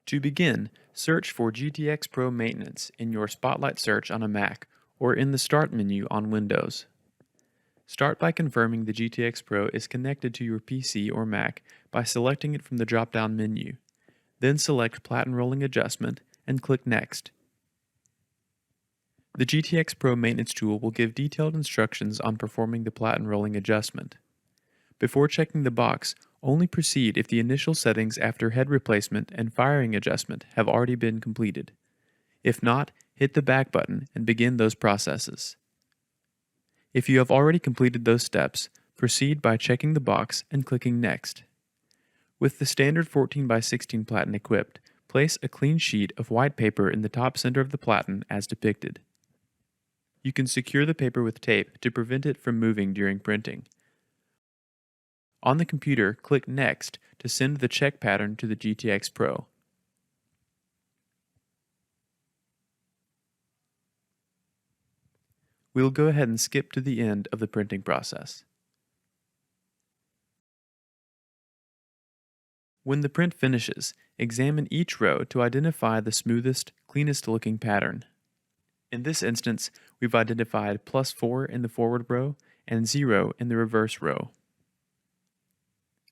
To begin, search for GTXpro Maintenance in your Spotlight search on a Mac or in the Start menu on Windows. Start by confirming the GTXpro is connected to your PC or Mac by selecting it from the drop-down menu. Then select Platen Rolling Adjustment and click Next. The GTXpro Maintenance tool will give detailed instructions on performing the Platen Rolling Adjustment. Before checking the box, only proceed if the initial settings after head replacement and firing adjustment have already been completed. If not, hit the back button and begin those processes. If you have already completed those steps, proceed by checking the box and clicking Next. With the standard 14x16 Platen equipped, place a clean sheet of white paper in the top center of the Platen as depicted. You can secure the paper with tape to prevent it from moving during printing. On the computer, click Next to send the check pattern to the GTXpro. We'll go ahead and skip to the end of the printing process. When the print finishes, examine each row to identify the smoothest, cleanest looking pattern. In this instance, we've identified +4 in the forward row and 0 in the reverse row.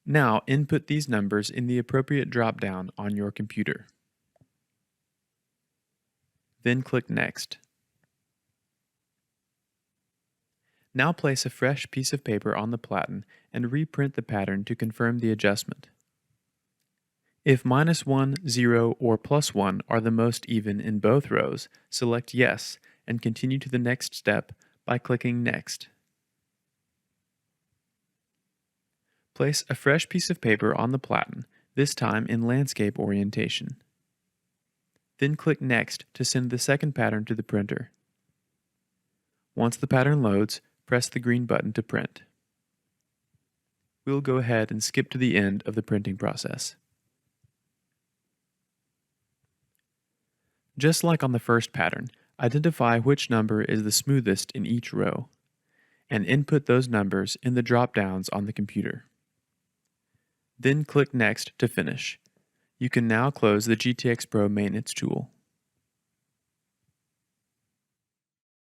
Now input these numbers in the appropriate drop-down on your computer. Then click Next. Now place a fresh piece of paper on the Platen and reprint the pattern to confirm the adjustment. If -1, 0, or +1 are the most even in both rows, select Yes and continue to the next step by clicking Next. Place a fresh piece of paper on the Platen, this time in landscape orientation. Then click Next to send the second pattern to the printer. Once the pattern loads, press the green button to print. We'll go ahead and skip to the end of the printing process. Just like on the first pattern, identify which number is the smoothest in each row, and input those numbers in the drop-downs on the computer. Then click Next to finish. You can now close the GTXpro Maintenance tool.